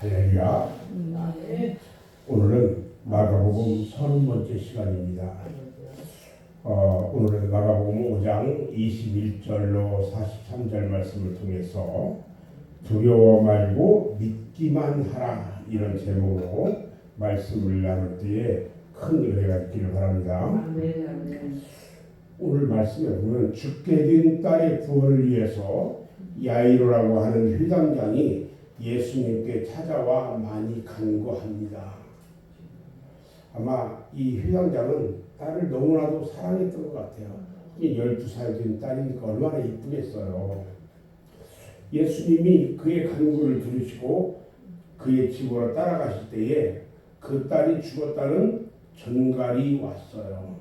할렐루야. 오늘은 마가복음 30번째 시간입니다. 오늘은 마가복음 5장 21절로 43절 말씀을 통해서 두려워 말고 믿기만 하라 이런 제목으로 말씀을 나눌 때에 큰 은혜가 있기를 바랍니다. 오늘 말씀에 보면 죽게 된 딸의 구원을 위해서 야이로라고 하는 회당장이 예수님께 찾아와 많이 간구합니다. 아마 이 회당장은 딸을 너무나도 사랑했던 것 같아요. 12살 된 딸이니까 얼마나 이쁘겠어요. 예수님이 그의 간구를 들으시고 그의 집으로 따라가실 때에 그 딸이 죽었다는 전갈이 왔어요.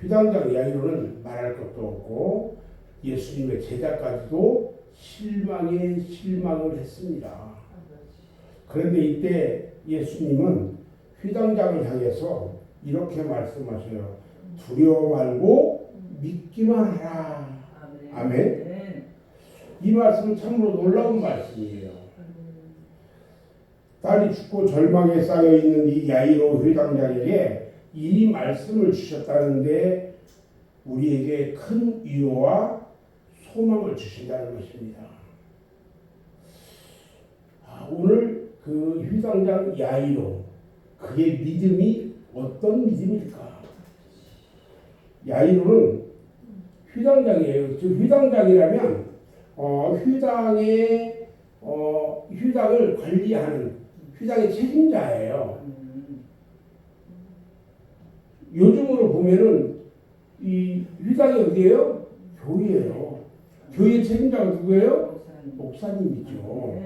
회당장 야이로는 말할 것도 없고 예수님의 제자까지도 실망에 실망을 했습니다. 그런데 이때 예수님은 회당장을 향해서 이렇게 말씀하셔요. 두려워 말고 믿기만 하라. 아멘. 이 말씀은 참으로 놀라운 말씀이에요. 딸이 죽고 절망에 쌓여 있는 이 야이로 회당장에게 이 말씀을 주셨다는데 우리에게 큰 위로와 소망을 주신다는 것입니다. 오늘 그 회당장 야이로 그의 믿음이 어떤 믿음일까? 야이로는 회당장이에요. 즉 회당장이라면 회당의 회당을 관리하는 회당의 책임자예요. 요즘으로 보면은 이 회당이 어디예요? 교회예요. 교회 책임자가 누구예요? 목사님이죠.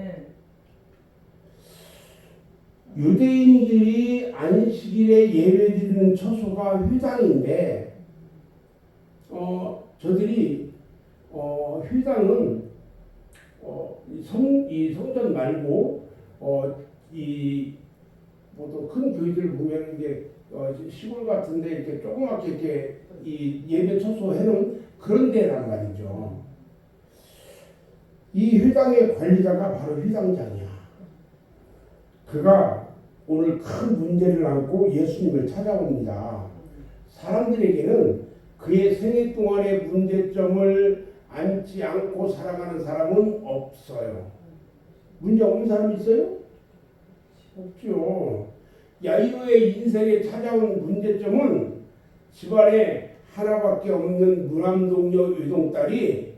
유대인들이 안식일에 예배드리는 처소가 회당인데, 저들이 회당은 이 성전 말고 이 보통 큰 교회들 보면 이제 시골 같은데 이렇게 조그맣게 이렇게 이 예배 처소 해놓은 그런 데란 말이죠. 이 회당의 관리자가 바로 회당장이야. 그가 오늘 큰 문제를 안고 예수님을 찾아옵니다. 사람들에게는 그의 생애 동안의 문제점을 안지 않고 살아가는 사람은 없어요. 문제 없는 사람이 있어요? 없죠. 야이로의 인생에 찾아온 문제점은 집안에 하나밖에 없는 무남동녀 외동딸이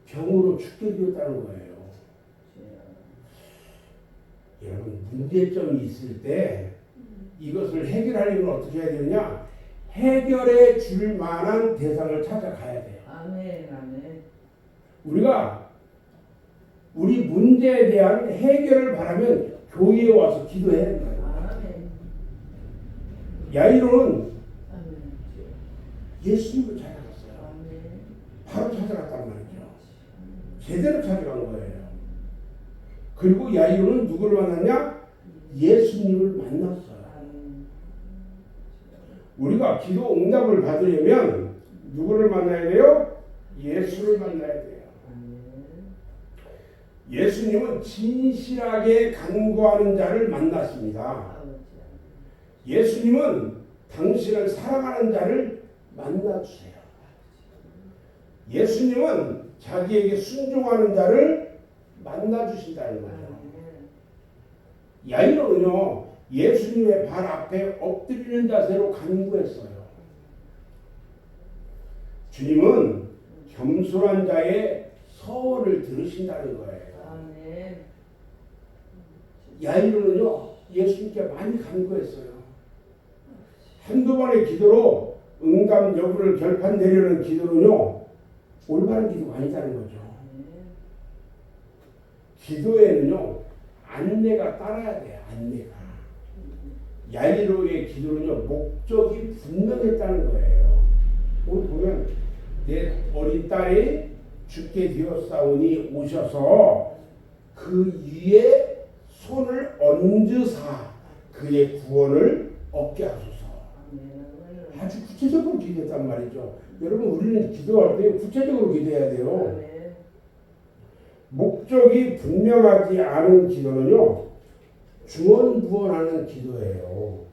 병으로 죽게 되었다는 거예요. 여러분, 문제점이 있을 때 이것을 해결하려면 어떻게 해야 되느냐? 해결해 줄 만한 대상을 찾아가야 돼요. 아멘, 아멘. 우리가 우리 문제에 대한 해결을 바라면 교회에 와서 기도해야 된다. 아멘. 야이로는 아멘. 예수님을 찾아갔어요. 아멘. 바로 찾아갔단 말이죠. 제대로 찾아간 거예요. 그리고 야이로는 누구를 만났냐? 예수님을 만났어요. 우리가 기도 응답을 받으려면 누구를 만나야 돼요? 예수를 만나야 돼요. 예수님은 진실하게 간구하는 자를 만났습니다. 예수님은 당신을 사랑하는 자를 만나주세요. 예수님은 자기에게 순종하는 자를 만나주신다는 거죠. 야이로는요, 예수님의 발 앞에 엎드리는 자세로 간구했어요. 주님은 겸손한 자의 서원을 들으신다는 거예요. 야이로는요, 예수님께 많이 간구했어요. 한두 번의 기도로 응답 여부를 결판내려는 기도는요, 올바른 기도가 아니다는 거죠. 기도에는요, 안내가 따라야 돼요. 안내가. 야이로의 기도는요, 목적이 분명했다는 거예요. 오늘 보면 내 어린 딸이 죽게 되었사오니 오셔서 그 위에 손을 얹으사 그의 구원을 얻게 하소서. 아주 구체적으로 기도했단 말이죠. 여러분, 우리는 기도할 때 구체적으로 기도해야 돼요. 목적이 분명하지 않은 기도는요, 중언부언하는 기도예요.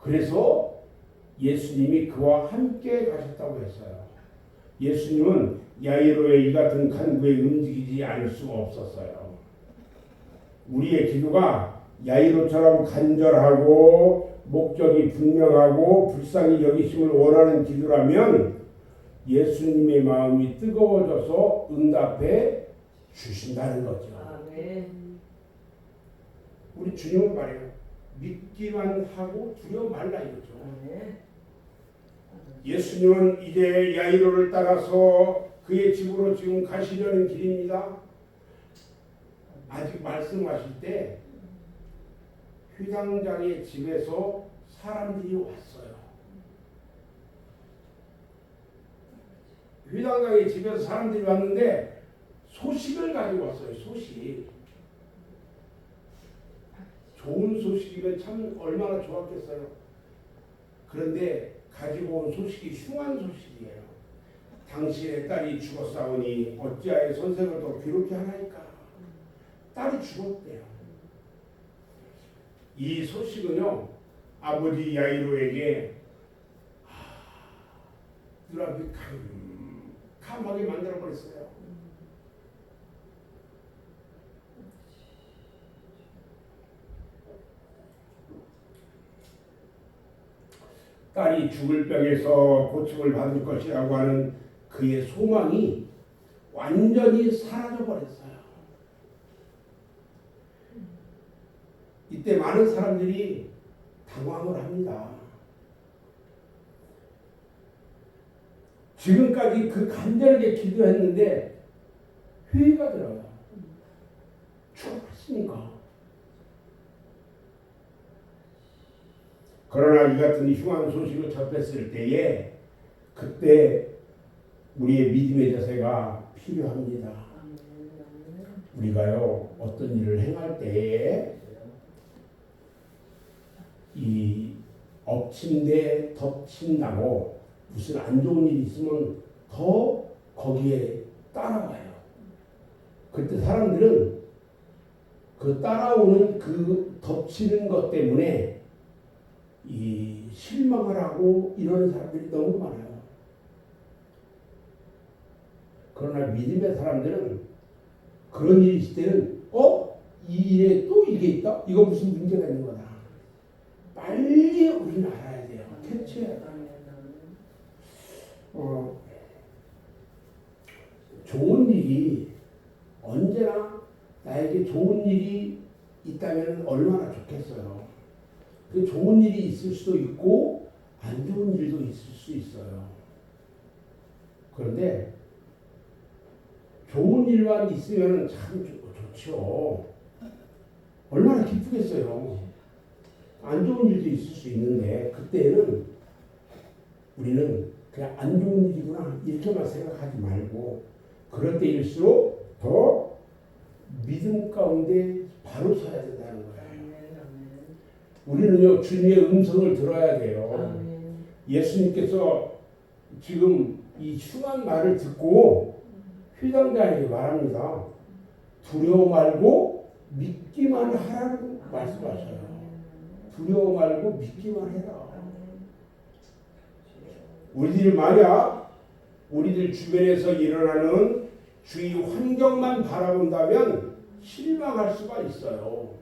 그래서 예수님이 그와 함께 가셨다고 했어요. 예수님은 야이로의 이 같은 간구에 움직이지 않을 수가 없었어요. 우리의 기도가 야이로처럼 간절하고 목적이 분명하고 불쌍히 여기심을 원하는 기도라면 예수님의 마음이 뜨거워져서 응답해 주신다는 거죠. 우리 주님은 말이에요. 믿기만 하고 두려워 말라 이거죠. 예수님은 이제 야이로를 따라서 그의 집으로 지금 가시려는 길입니다. 아직 말씀하실 때 휘장장의 집에서 사람들이 왔어요. 휘장장의 집에서 사람들이 왔는데 소식을 가지고 왔어요. 소식. 좋은 소식이면 참 얼마나 좋았겠어요. 그런데 가지고 온 소식이 흉한 소식이에요. 당신의 딸이 죽었사오니 어찌하여 선생을 더 괴롭게 하나이까. 딸이 죽었대요. 이 소식은요, 아버지 야이로에게 눈앞이 캄캄하게 만들어버렸어요. 딸이 죽을 병에서 고침을 받을 것이라고 하는 그의 소망이 완전히 사라져버렸어요. 이때 많은 사람들이 당황을 합니다. 지금까지 그 간절하게 기도했는데 회의가 들어요. 죽었으니까. 그러나 이 같은 흉한 소식을 접했을 때에 그때 우리의 믿음의 자세가 필요합니다. 우리가요 어떤 일을 행할 때에 이 엎친데 덮친다고 무슨 안 좋은 일이 있으면 더 거기에 따라와요. 그때 사람들은 그 따라오는 그 덮치는 것 때문에 이 실망을 하고 이러는 사람들이 너무 많아요. 그러나 믿음의 사람들은 그런 일이 있을 때는 이 일에 또 이게 있다? 이거 무슨 문제가 있는 거다. 빨리 우리는 알아야 돼요. 캐치해야 돼요. 좋은 일이 언제나 나에게 좋은 일이 있다면 얼마나 좋겠어요. 그 좋은 일이 있을 수도 있고 안 좋은 일도 있을 수 있어요. 그런데 좋은 일만 있으면 참 좋죠. 얼마나 기쁘겠어요. 안 좋은 일도 있을 수 있는데 그때는 우리는 그냥 안 좋은 일이구나 이렇게만 생각하지 말고 그럴 때일수록 더 믿음 가운데 바로 서야 된다는 거예요. 우리는요 주님의 음성을 들어야 돼요. 예수님께서 지금 이 흉한 말을 듣고 휘장자에게 말합니다. 두려워 말고 믿기만 하라고 말씀하셔요. 두려워 말고 믿기만 해라. 우리들 만약 우리들 주변에서 일어나는 주위 환경만 바라본다면 실망할 수가 있어요.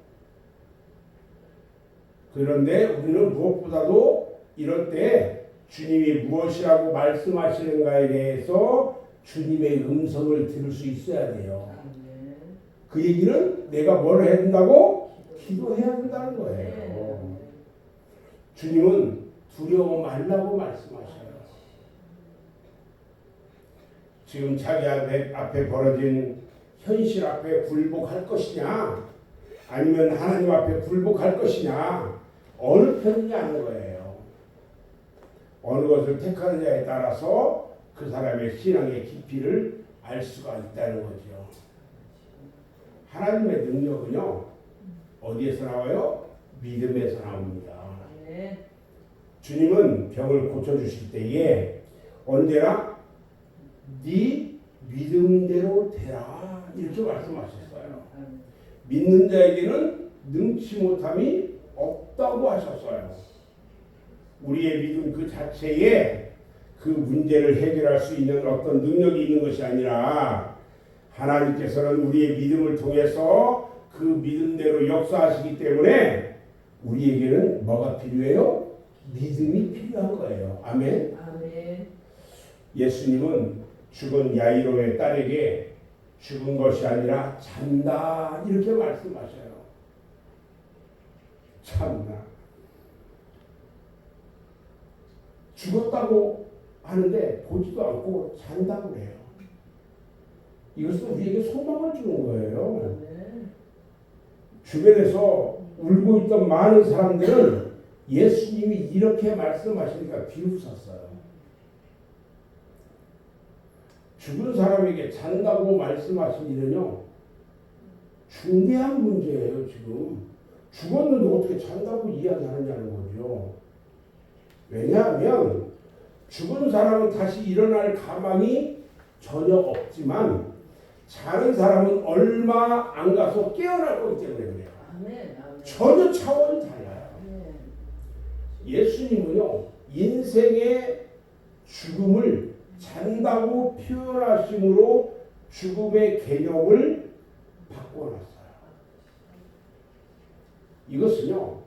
그런데 우리는 무엇보다도 이럴 때 주님이 무엇이라고 말씀하시는가에 대해서 주님의 음성을 들을 수 있어야 돼요. 그 얘기는 내가 뭘 해야 된다고? 기도해야 된다는 거예요. 주님은 두려워 말라고 말씀하셔요. 지금 자기 앞에 벌어진 현실 앞에 굴복할 것이냐 아니면 하나님 앞에 굴복할 것이냐 어느 편이냐는 거예요. 어느 것을 택하느냐에 따라서 그 사람의 신앙의 깊이를 알 수가 있다는 거죠. 하나님의 능력은요 어디에서 나와요? 믿음에서 나옵니다. 주님은 병을 고쳐주실 때에 언제나 네 믿음대로 되라 이렇게 말씀하셨어요. 믿는 자에게는 능치 못함이 없다고 하셨어요. 우리의 믿음 그 자체에 그 문제를 해결할 수 있는 어떤 능력이 있는 것이 아니라 하나님께서는 우리의 믿음을 통해서 그 믿음대로 역사하시기 때문에 우리에게는 뭐가 필요해요? 믿음이 필요한 거예요. 아멘. 아멘. 예수님은 죽은 야이로의 딸에게 죽은 것이 아니라 잔다 이렇게 말씀하셔요. 참나. 죽었다고 하는데 보지도 않고 잔다고 해요. 이것은 우리에게 소망을 주는 거예요. 주변에서 울고 있던 많은 사람들은 예수님이 이렇게 말씀하시니까 비웃었어요. 죽은 사람에게 잔다고 말씀하신 일은요, 중대한 문제예요. 지금 죽었는데 어떻게 잔다고 이야기하느냐는 거죠. 왜냐하면 죽은 사람은 다시 일어날 가망이 전혀 없지만 자는 사람은 얼마 안 가서 깨어날 거기 때문에 그래요. 아멘. 전혀 차원이 달라요. 아멘. 예수님은요, 인생의 죽음을 잔다고 표현하심으로 죽음의 개념을 바꿔놨어요. 이것은요,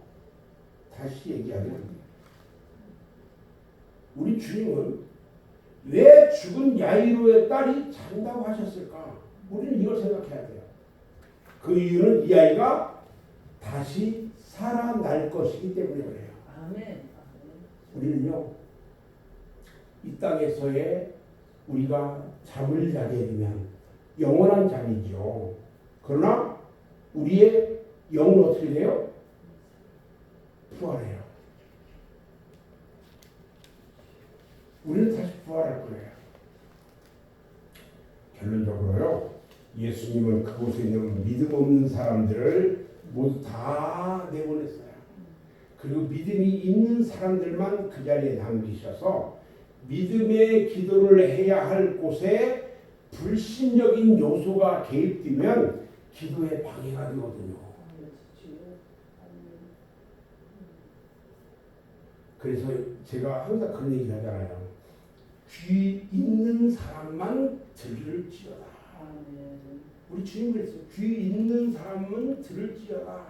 다시 얘기하면 우리 주님은 왜 죽은 야이로의 딸이 잔다고 하셨을까? 우리는 이걸 생각해야 돼요. 그 이유는 이 아이가 다시 살아날 것이기 때문에 그래요. 아멘. 우리는요, 이 땅에서의 우리가 잠을 자게 되면 영원한 잠이죠. 그러나 우리의 영은 어떻게 돼요? 부활해요. 우리는 다시 부활할 거예요. 결론적으로요, 예수님은 그곳에 있는 믿음 없는 사람들을 모두 다 내보냈어요. 그리고 믿음이 있는 사람들만 그 자리에 남기셔서 믿음의 기도를 해야 할 곳에 불신적인 요소가 개입되면 기도에 방해가 되거든요. 그래서 제가 항상 그런 얘기 하잖아요. 귀 있는 사람만 들을지어다. 우리 주님 그랬어요. 귀 있는 사람은 들을지어다.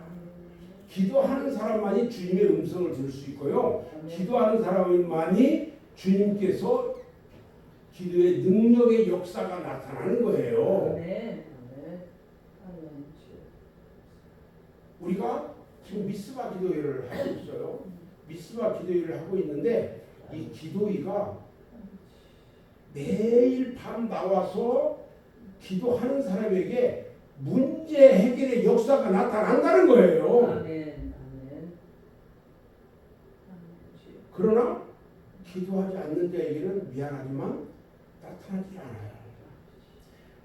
기도하는 사람만이 주님의 음성을 들을 수 있고요. 기도하는 사람만이 주님께서 기도의 능력의 역사가 나타나는 거예요. 우리가 지금 미스바 기도회를 하고 있어요. 미스바 기도회를 하고 있는데 이 기도회가 매일 밤 나와서 기도하는 사람에게 문제 해결의 역사가 나타난다는 거예요. 그러나 기도하지 않는 자에게는 미안하지만 나타나지 않아요.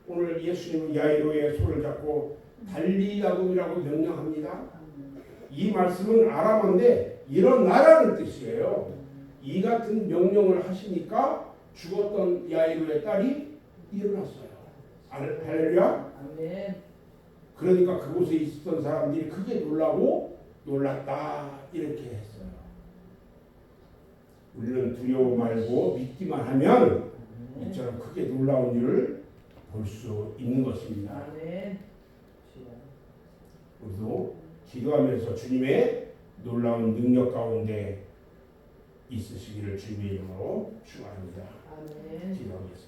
오늘 예수님은 야이로의 손을 잡고 달리라고이라고 명령합니다. 이 말씀은 아람어인데 일어나라는 뜻이에요. 이 같은 명령을 하시니까 죽었던 야이로의 딸이 일어났어요. 할렐루야. 그러니까 그곳에 있었던 사람들이 크게 놀랐다 이렇게 했어요. 우리는 두려워 말고 믿기만 하면 이처럼 크게 놀라운 일을 볼 수 있는 것입니다. 우리도 기도하면서 주님의 놀라운 능력 가운데 있으시기를 주님의 이름으로 축원합니다. 기도하겠습니다.